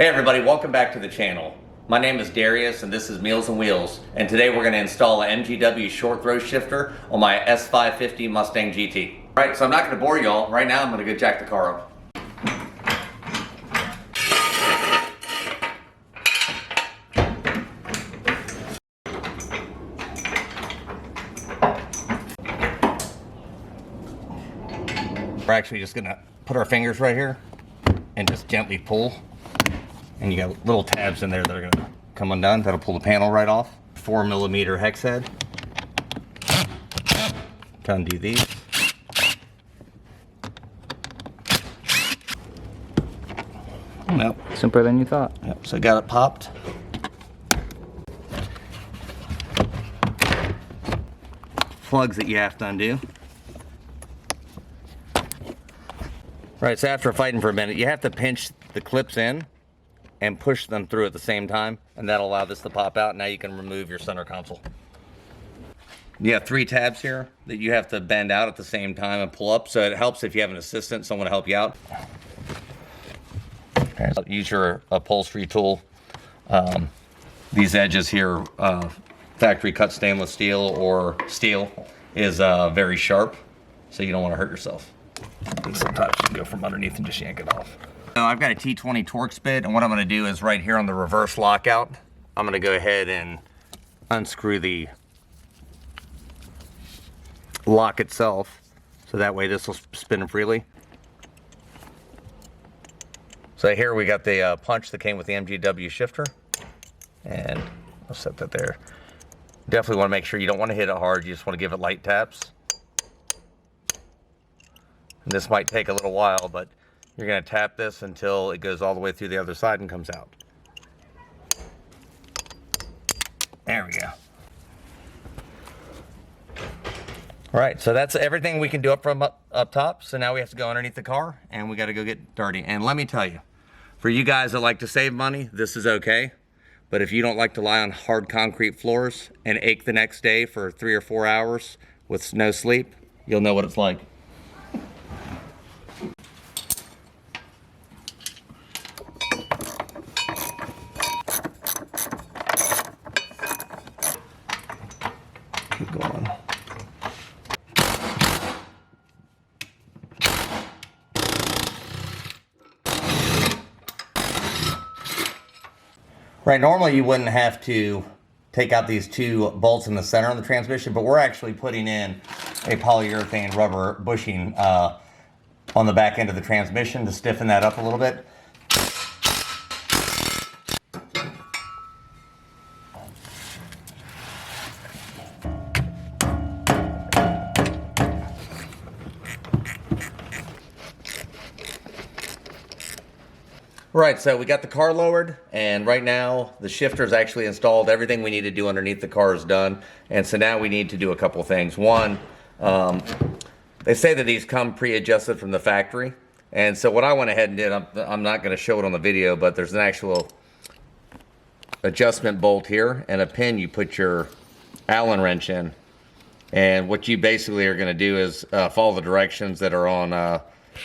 Hey everybody, welcome back to the channel. My name is Darius and this is Meals and Wheels, and today we're going to install an MGW short throw shifter on my S550 Mustang GT. Alright, so I'm not going to bore y'all. Right now I'm going to go jack the car up. We're actually just going to put our fingers right here and just gently pull. And you got little tabs in there that are going to come undone. That'll pull the panel right off. 4mm hex head. To undo these. Nope. Simpler than you thought. Yep, so got it popped. Plugs that you have to undo. Right, so after fighting for a minute, you have to pinch the clips in and push them through at the same time, and that'll allow this to pop out. Now you can remove your center console. You have 3 tabs here that you have to bend out at the same time and pull up, so it helps if you have an assistant, someone to help you out. Okay, so use your upholstery tool. These edges here, factory cut stainless steel or steel, is very sharp, so you don't want to hurt yourself. And sometimes you can go from underneath and just yank it off. So I've got a T20 Torx bit, and what I'm going to do is right here on the reverse lockout, I'm going to go ahead and unscrew the lock itself, so that way this will spin freely. So here we got the punch that came with the MGW shifter, and I'll set that there. Definitely want to make sure you don't want to hit it hard, you just want to give it light taps. And this might take a little while, but you're going to tap this until it goes all the way through the other side and comes out. There we go. All right, so that's everything we can do up top. So now we have to go underneath the car and we got to go get dirty. And let me tell you, for you guys that like to save money, this is okay. But if you don't like to lie on hard concrete floors and ache the next day for 3 or 4 hours with no sleep, you'll know what it's like. Keep going. Right, normally you wouldn't have to take out these 2 bolts in the center of the transmission, but we're actually putting in a polyurethane rubber bushing on the back end of the transmission to stiffen that up a little bit. Right, so we got the car lowered, and right now the shifter is actually installed. Everything we need to do underneath the car is done, and so now we need to do a couple things. One, they say that these come pre-adjusted from the factory, and so what I went ahead and did, I'm not going to show it on the video, but there's an actual adjustment bolt here and a pin you put your Allen wrench in, and what you basically are going to do is follow the directions that are on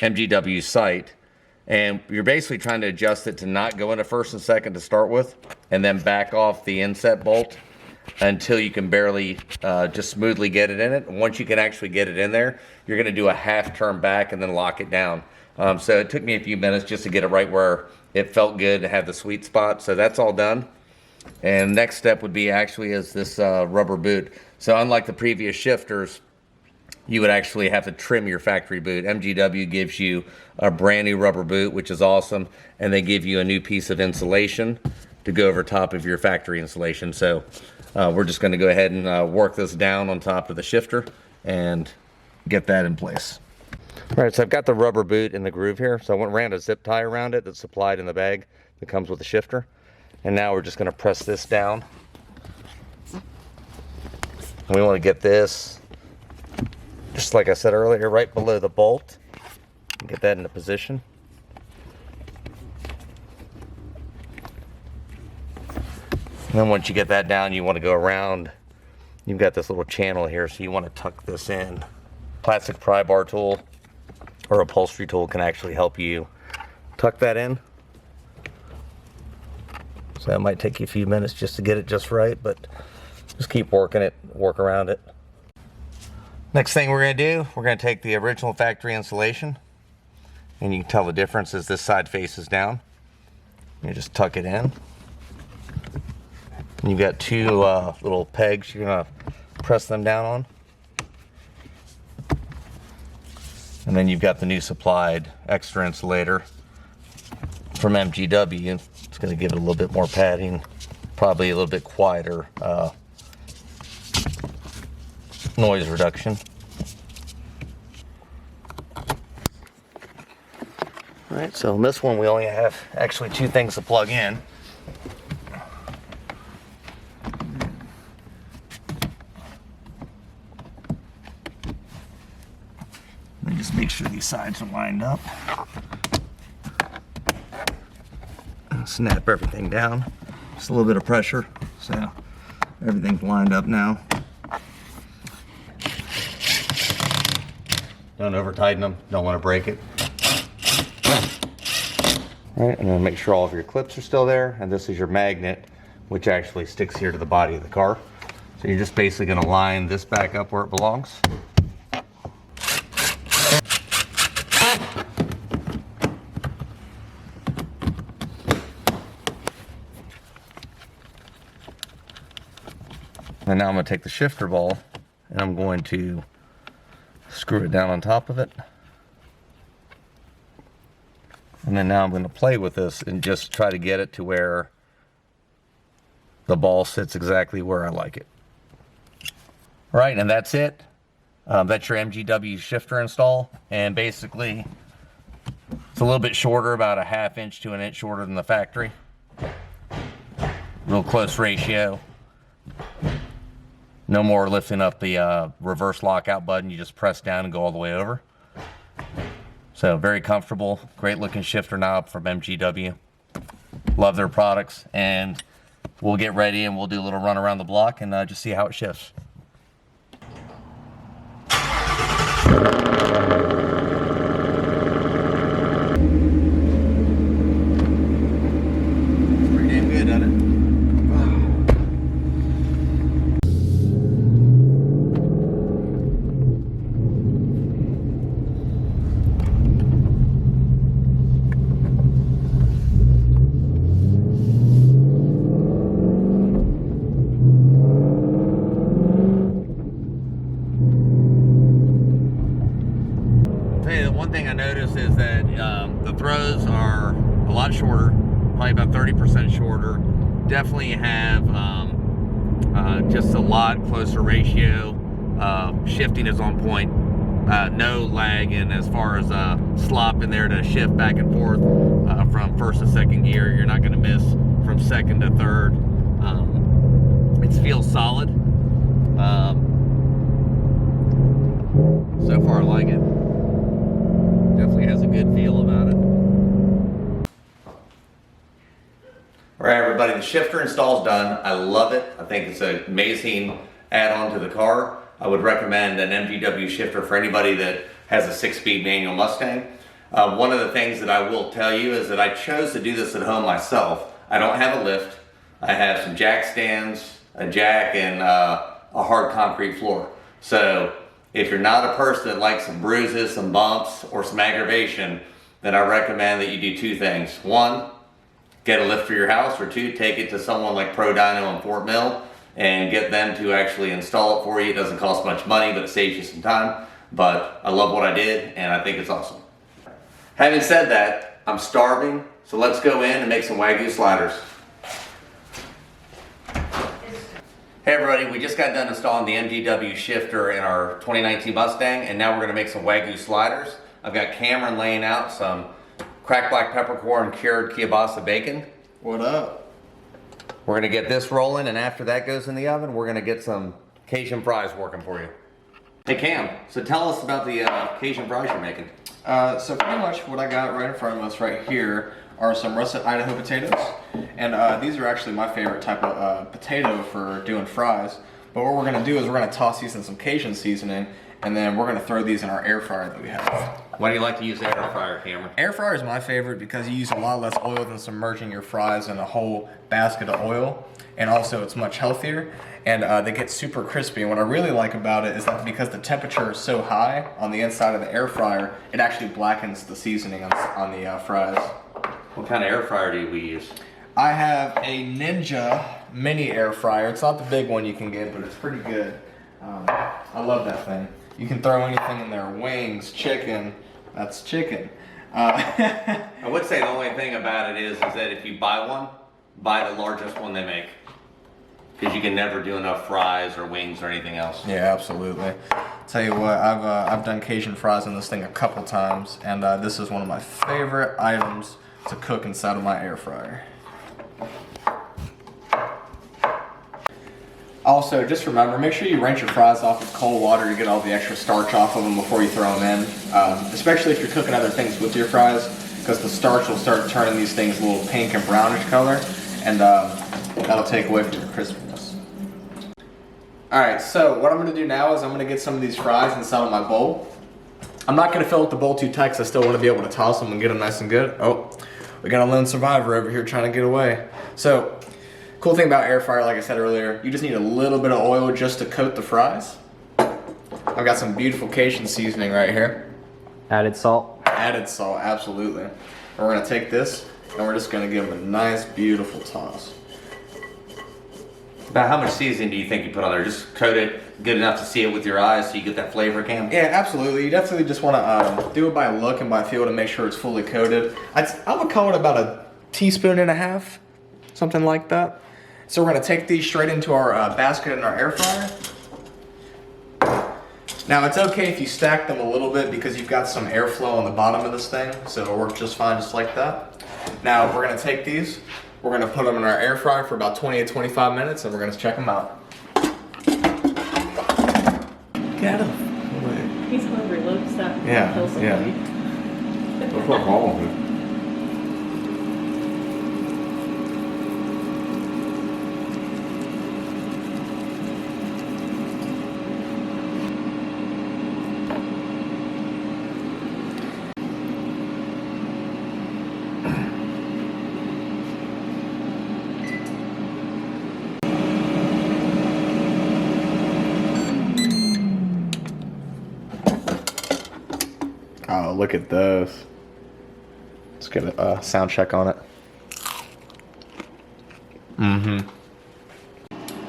MGW's site. And you're basically trying to adjust it to not go into first and second to start with, and then back off the inset bolt until you can barely just smoothly get it in it. And once you can actually get it in there, you're going to do a half turn back and then lock it down. So it took me a few minutes just to get it right where it felt good to have the sweet spot. So that's all done. And next step would be actually is this rubber boot. So unlike the previous shifters, you would actually have to trim your factory boot. MGW gives you a brand new rubber boot, which is awesome, and they give you a new piece of insulation to go over top of your factory insulation. So we're just going to go ahead and work this down on top of the shifter and get that in place. All right, so I've got the rubber boot in the groove here. So I ran a zip tie around it that's supplied in the bag that comes with the shifter. And now we're just going to press this down. And we want to get this, just like I said earlier, right below the bolt. Get that into position. And then once you get that down, you want to go around. You've got this little channel here, so you want to tuck this in. Plastic pry bar tool or upholstery tool can actually help you tuck that in. So it might take you a few minutes just to get it just right, but just keep working it, work around it. Next thing we're going to do, we're going to take the original factory installation, and you can tell the difference as this side faces down. You just tuck it in. And you've got two little pegs you're going to press them down on. And then you've got the new supplied extra insulator from MGW. It's going to give it a little bit more padding, probably a little bit quieter noise reduction. All right, so in this one we only have actually two things to plug in. And just make sure these sides are lined up. Snap everything down. Just a little bit of pressure, so everything's lined up now. Don't over tighten them, don't want to break it. All right, and then make sure all of your clips are still there, and this is your magnet, which actually sticks here to the body of the car. So you're just basically going to line this back up where it belongs. And now I'm going to take the shifter ball and I'm going to screw it down on top of it. And then now I'm going to play with this and just try to get it to where the ball sits exactly where I like it. All right, and that's it. That's your MGW shifter install. And basically, it's a little bit shorter, about a ½ inch to an inch shorter than the factory. Real close ratio. No more lifting up the reverse lockout button. You just press down and go all the way over. So very comfortable, great looking shifter knob from MGW. Love their products, and we'll get ready and we'll do a little run around the block and just see how it shifts. Pretty damn good, doesn't it? One thing I noticed is that the throws are a lot shorter, probably about 30% shorter. Definitely have just a lot closer ratio. Shifting is on point. No lag in as far as slop in there to shift back and forth from first to second gear. You're not going to miss from second to third. It feels solid. So far I like it. Definitely has a good feel about it. All right, everybody, the shifter install's done. I love it. I think it's an amazing add-on to the car. I would recommend an MGW shifter for anybody that has a 6-speed manual Mustang. One of the things that I will tell you is that I chose to do this at home myself. I don't have a lift. I have some jack stands, a jack, and a hard concrete floor. So if you're not a person that likes some bruises, some bumps, or some aggravation, then I recommend that you do two things. One, get a lift for your house, or two, take it to someone like Pro Dyno in Fort Mill and get them to actually install it for you. It doesn't cost much money, but it saves you some time. But I love what I did, and I think it's awesome. Having said that, I'm starving, so let's go in and make some Wagyu sliders. Hey everybody, we just got done installing the MGW shifter in our 2019 Mustang, and now we're going to make some Wagyu sliders. I've got Cameron laying out some cracked black peppercorn cured kielbasa bacon. What up? We're going to get this rolling, and after that goes in the oven, we're going to get some Cajun fries working for you. Hey Cam, so tell us about the Cajun fries you're making. So pretty much what I got right in front of us right here are some russet Idaho potatoes, and these are actually my favorite type of potato for doing fries. But what we're going to do is we're going to toss these in some Cajun seasoning and then we're gonna throw these in our air fryer that we have. Why do you like to use the air fryer, Cameron? Air fryer is my favorite because you use a lot less oil than submerging your fries in a whole basket of oil, and also it's much healthier, and they get super crispy. And what I really like about it is that because the temperature is so high on the inside of the air fryer, it actually blackens the seasoning on the fries. What kind of air fryer do we use? I have a Ninja mini air fryer. It's not the big one you can get, but it's pretty good. I love that thing. You can throw anything in there, wings, chicken. That's chicken. I would say the only thing about it is that if you buy one, buy the largest one they make. Because you can never do enough fries or wings or anything else. Yeah, absolutely. Tell you what, I've done Cajun fries in this thing a couple times, and this is one of my favorite items to cook inside of my air fryer. Also, just remember, make sure you rinse your fries off with cold water to get all the extra starch off of them before you throw them in. Especially if you're cooking other things with your fries, because the starch will start turning these things a little pink and brownish color, and that'll take away from the crispiness. Alright, so what I'm going to do now is I'm going to get some of these fries inside of my bowl. I'm not going to fill up the bowl too tight because I still want to be able to toss them and get them nice and good. Oh, we got a lone survivor over here trying to get away. So, cool thing about air fryer, like I said earlier, you just need a little bit of oil just to coat the fries. I've got some beautiful Cajun seasoning right here. Added salt. Added salt, absolutely. And we're going to take this and we're just going to give them a nice, beautiful toss. About how much seasoning do you think you put on there? Just coat it good enough to see it with your eyes so you get that flavor, Cam? Yeah, absolutely. You definitely just want to do it by look and by feel to make sure it's fully coated. I would call it about a teaspoon and a half, something like that. So we're going to take these straight into our basket in our air fryer. Now it's okay if you stack them a little bit because you've got some airflow on the bottom of this thing, so it'll work just fine just like that. Now we're going to take these, we're going to put them in our air fryer for about 20 to 25 minutes and we're going to check them out. Get him. He's hungry. Let him stop. Yeah, Kill somebody. yeah. What's wrong with it? Oh, look at those. Let's get a sound check on it.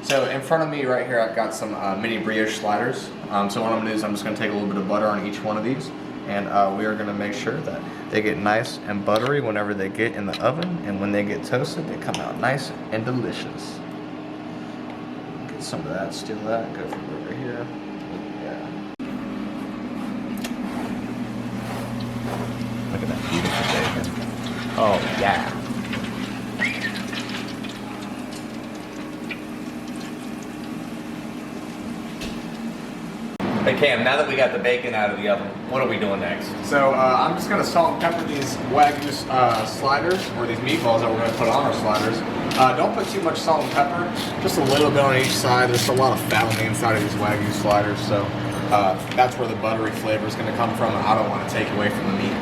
So in front of me right here, I've got some mini brioche sliders. So what I'm gonna do is I'm just gonna take a little bit of butter on each one of these, and we are gonna make sure that they get nice and buttery whenever they get in the oven, and when they get toasted, they come out nice and delicious. Get some of that, steal that, go from over here. Yeah. Look at that beautiful bacon. Oh yeah. Hey Cam, now that we got the bacon out of the oven, what are we doing next? So I'm just going to salt and pepper these Wagyu sliders, or these meatballs that we're going to put on our sliders. Don't put too much salt and pepper, just a little bit on each side. There's a lot of fat on the inside of these Wagyu sliders, so that's where the buttery flavor is going to come from, and I don't want to take away from the meat.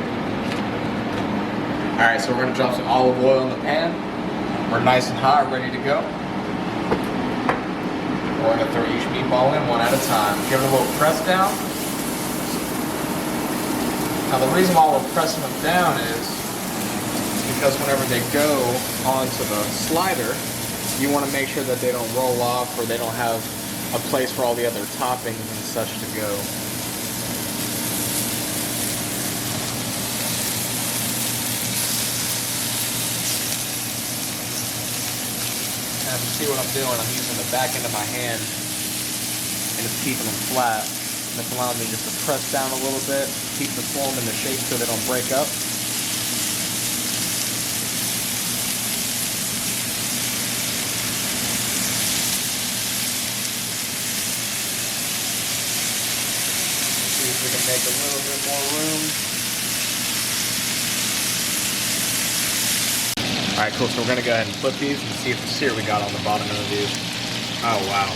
Alright, so we're going to drop some olive oil in the pan. We're nice and hot, ready to go. We're going to throw each meatball in one at a time. Give it a little press down. Now the reason why we're pressing them down is because whenever they go onto the slider, you want to make sure that they don't roll off or they don't have a place for all the other toppings and such to go. And if you see what I'm doing, I'm using the back end of my hand and it's keeping them flat. And it's allowing me just to press down a little bit, keep the form in the shape so they don't break up. See if we can make a little bit more room. Alright, cool. So we're going to go ahead and flip these and see if the sear we got on the bottom of these. Oh, wow.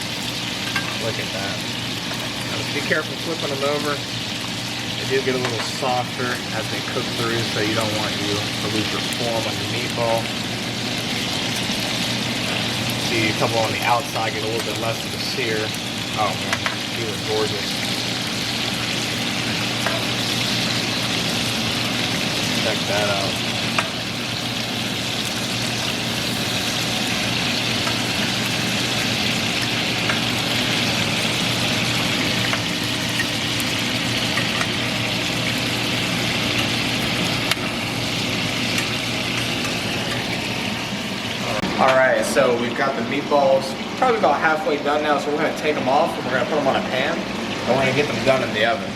Look at that. Just be careful flipping them over. They do get a little softer as they cook through, so you don't want you to lose your form on your meatball. See a couple on the outside get a little bit less of the sear. Oh man, these are gorgeous. Check that out. Alright, so we've got the meatballs probably about halfway done now, so we're going to take them off and we're going to put them on a pan and we're going to get them done in the oven.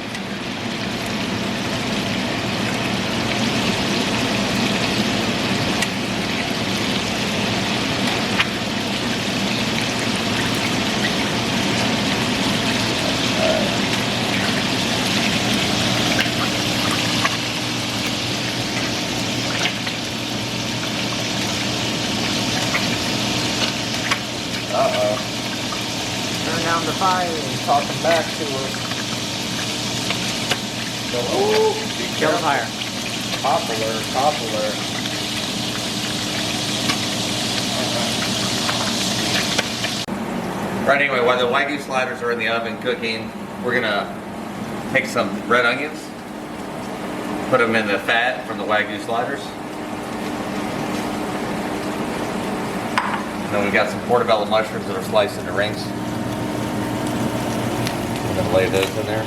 Turn down the fire and talking back to us. Go higher. Popular. Right, anyway, while the Wagyu sliders are in the oven cooking, we're gonna take some red onions, put them in the fat from the Wagyu sliders. Then we've got some portobello mushrooms that are sliced into rings. We're gonna lay those in there.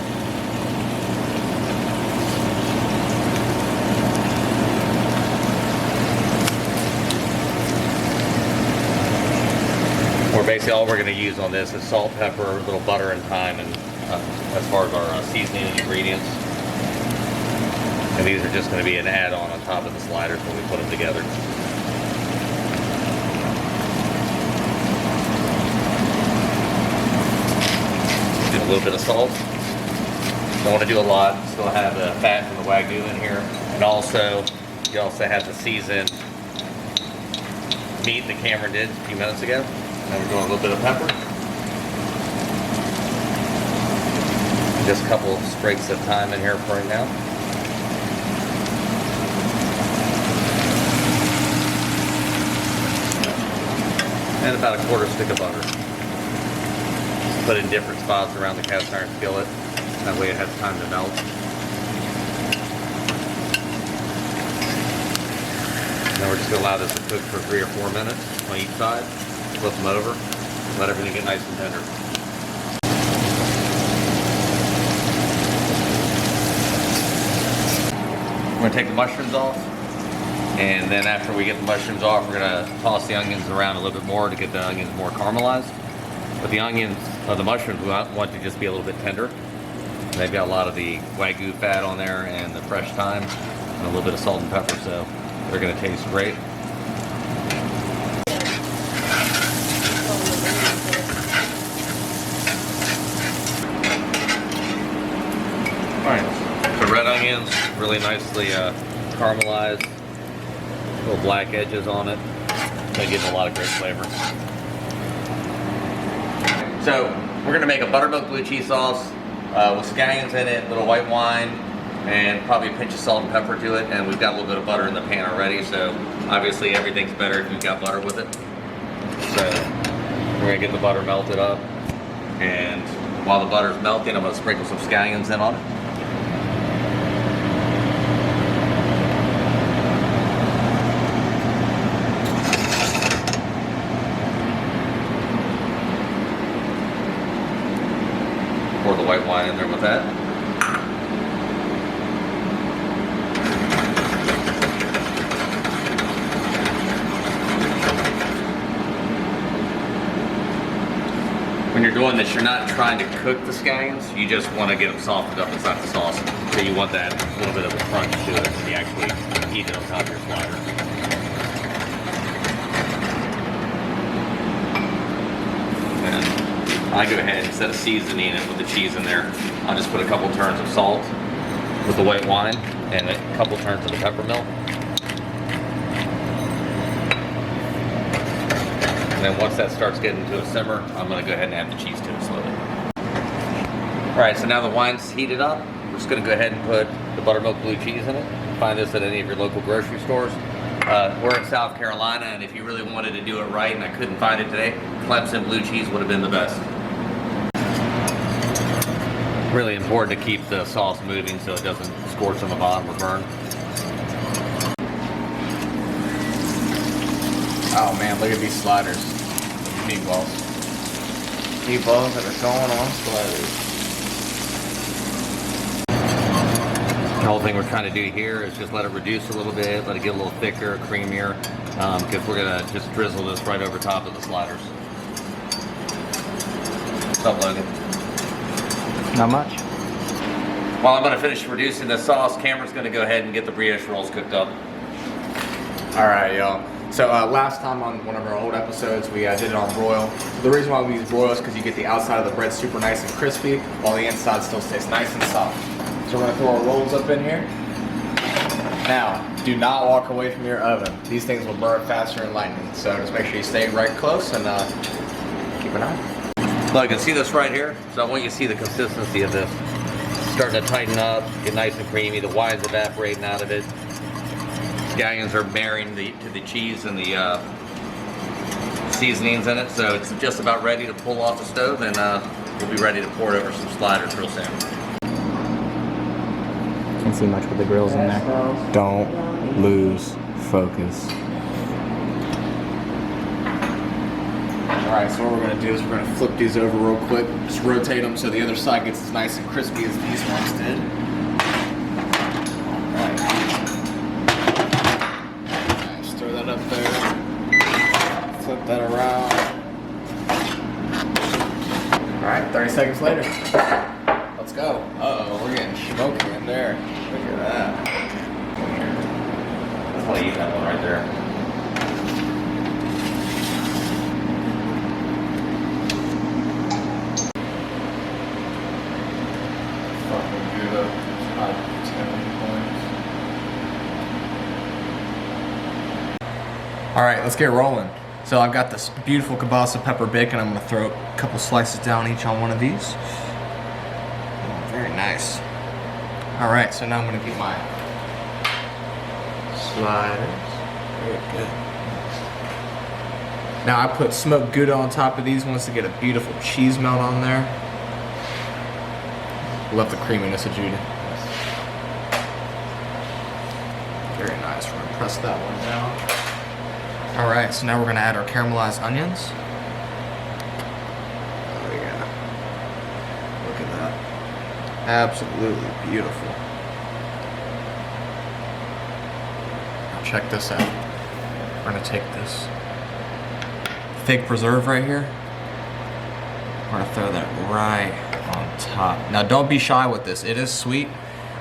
Basically all we're going to use on this is salt, pepper, a little butter, and thyme, and as far as our seasoning and ingredients. And these are just going to be an add-on on top of the sliders when we put them together. Do a little bit of salt. Don't want to do a lot. Still have the fat from the Wagyu in here, and also you also have the seasoned meat that Cameron did a few minutes ago. Now we're doing a little bit of pepper. Just a couple of sprigs of thyme in here for right now. And about a quarter stick of butter. Just put it in different spots around the cast iron skillet. That way it has time to melt. Now we're just going to allow this to cook for 3 or 4 minutes on each side. Flip them over, let everything get nice and tender. We're going to take the mushrooms off, and then after we get the mushrooms off, we're going to toss the onions around a little bit more to get the onions more caramelized. But the onions, the mushrooms, we want to just be a little bit tender. They've got a lot of the Wagyu fat on there and the fresh thyme and a little bit of salt and pepper, so they're going to taste great. The red onions, really nicely caramelized, little black edges on it. They give it a lot of great flavor. So we're going to make a buttermilk blue cheese sauce with scallions in it, a little white wine, and probably a pinch of salt and pepper to it. And we've got a little bit of butter in the pan already, so obviously everything's better if you've got butter with it. So we're going to get the butter melted up, and while the butter's melting, I'm going to sprinkle some scallions in on it. Pour the white wine in there with that. When you're doing this, you're not trying to cook the scallions, you just want to get them softened up inside the sauce. So you want that little bit of a crunch to it when you actually heat it on top of your slider. I go ahead, instead of seasoning it with the cheese in there, I'll just put a couple turns of salt with the white wine and a couple turns of the peppermint. And then once that starts getting to a simmer, I'm going to go ahead and add the cheese to it slowly. All right, so now the wine's heated up. We're just gonna go ahead and put the buttermilk blue cheese in it. You can find this at any of your local grocery stores. We're in South Carolina, and if you really wanted to do it right and I couldn't find it today, Clemson blue cheese would have been the best. Really important to keep the sauce moving so it doesn't scorch on the bottom or burn. Oh man, look at these sliders. Meatballs. Meatballs that are going on sliders. The whole thing we're trying to do here is just let it reduce a little bit, let it get a little thicker, creamier, because we're gonna just drizzle this right over top of the sliders. What's up, Logan? Not much. While I'm gonna finish reducing the sauce, Cameron's gonna go ahead and get the brioche rolls cooked up. All right, y'all. So last time on one of our old episodes, we did it on broil. The reason why we use broil is because you get the outside of the bread super nice and crispy, while the inside still stays nice and soft. So we're gonna throw our rolls up in here. Now, do not walk away from your oven. These things will burn faster than lightning. So just make sure you stay right close and keep an eye. Look, you see this right here? So I want you to see the consistency of this. It's starting to tighten up, get nice and creamy. The wine's evaporating out of it. Scallions are marrying to the cheese and the seasonings in it, so it's just about ready to pull off the stove, and we'll be ready to pour it over some sliders real soon. Can't see much with the grills in there. Don't lose focus. Alright, so what we're going to do is we're going to flip these over real quick. Just rotate them so the other side gets as nice and crispy as these ones did. Alright. Nice, throw that up there. Flip that around. Alright, 30 seconds later. Let's go. Uh-oh, we're getting smoky in there. Look at that. That's why you got one right there. All right, let's get rolling. So I've got this beautiful kielbasa pepper bacon. I'm gonna throw a couple slices down each on one of these. Oh, very nice. All right, so now I'm gonna get my sliders. Very good. Now I put smoked Gouda on top of these ones to get a beautiful cheese melt on there. Love the creaminess of Gouda. Very nice. We're gonna press that one down. All right, so now we're gonna add our caramelized onions. Oh yeah, look at that. Absolutely beautiful. Now check this out. We're gonna take this fig preserve right here. We're gonna throw that right on top. Now don't be shy with this. It is sweet,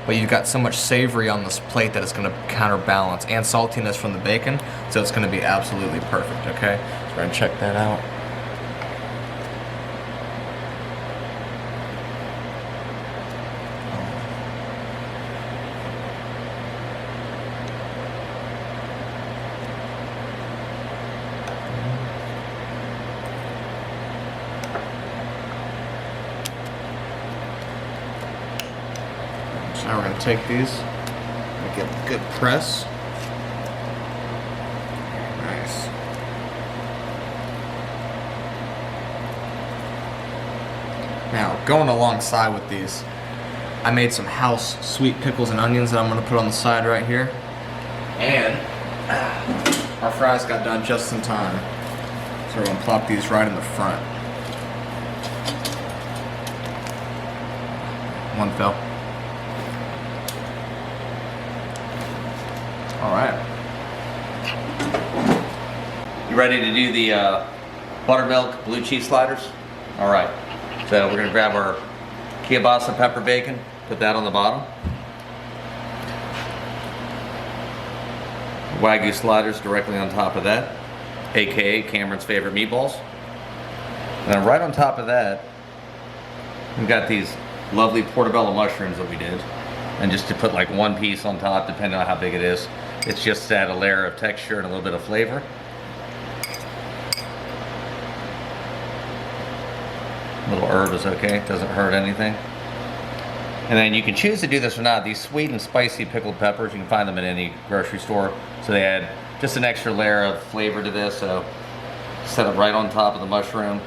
but you've got so much savory on this plate that it's gonna counterbalance, and saltiness from the bacon, so it's gonna be absolutely perfect, okay? So we're gonna check that out. So now we're gonna take these, make a good press. Nice. Now, going alongside with these, I made some house sweet pickles and onions that I'm gonna put on the side right here. And our fries got done just in time. So we're gonna plop these right in the front. One fell. All right. You ready to do the buttermilk blue cheese sliders? All right. So we're gonna grab our kielbasa pepper bacon, put that on the bottom. Wagyu sliders directly on top of that, AKA Cameron's favorite meatballs. And then right on top of that, we've got these lovely portobello mushrooms that we did. And just to put like one piece on top, depending on how big it is. It's just to add a layer of texture and a little bit of flavor. A little herb is okay, it doesn't hurt anything. And then you can choose to do this or not. These sweet and spicy pickled peppers, you can find them at any grocery store. So they add just an extra layer of flavor to this. So set it right on top of the mushroom.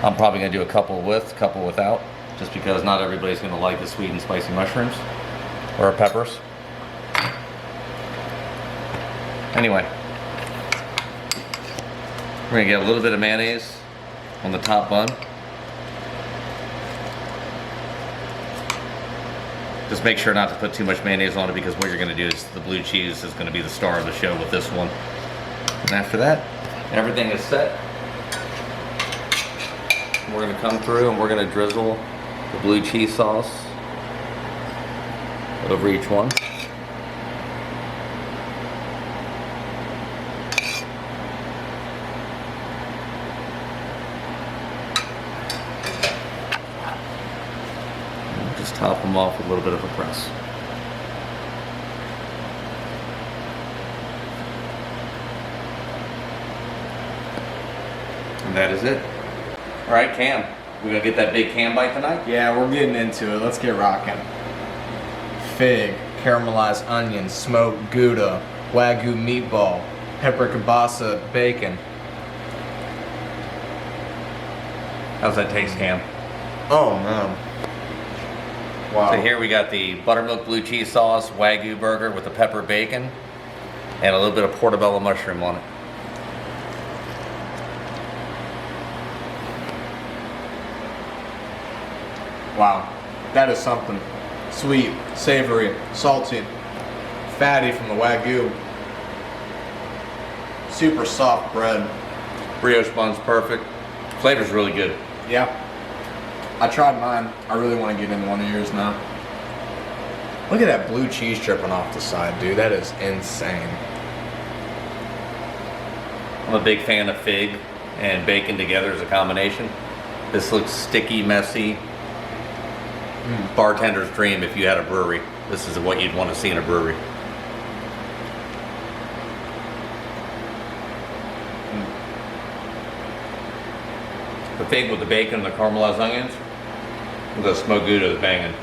I'm probably gonna do a couple with, a couple without, just because not everybody's gonna like the sweet and spicy mushrooms or peppers. Anyway, we're gonna get a little bit of mayonnaise on the top bun. Just make sure not to put too much mayonnaise on it, because what you're gonna do is the blue cheese is gonna be the star of the show with this one. And after that, everything is set. We're gonna come through and we're gonna drizzle the blue cheese sauce over each one. And just top them off with a little bit of a press. And that is it. All right, Cam, we gonna get that big Cam bite tonight? Yeah, we're getting into it. Let's get rocking. Fig, caramelized onion, smoked Gouda, Wagyu meatball, pepper kielbasa bacon. How's that taste, Cam? Oh man. Wow. So here we got the buttermilk blue cheese sauce, Wagyu burger with the pepper bacon, and a little bit of portobello mushroom on it. Wow, that is something. Sweet, savory, salty, fatty from the Wagyu. Super soft bread. Brioche bun's perfect. Flavor's really good. Yeah. I tried mine. I really want to get into one of yours now. Look at that blue cheese dripping off the side, dude. That is insane. I'm a big fan of fig and bacon together as a combination. This looks sticky, messy. Bartender's dream if you had a brewery. This is what you'd want to see in a brewery. The fig with the bacon and the caramelized onions, with the smoked Gouda is banging.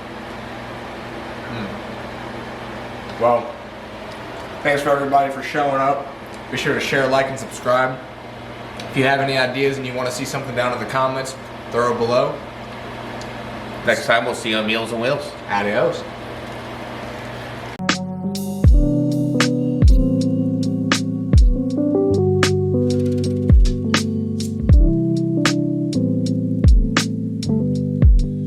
Well, thanks for everybody for showing up. Be sure to share, like, and subscribe. If you have any ideas and you want to see something down in the comments, throw it below. Next time we'll see you on Meals on Wheels. Adios.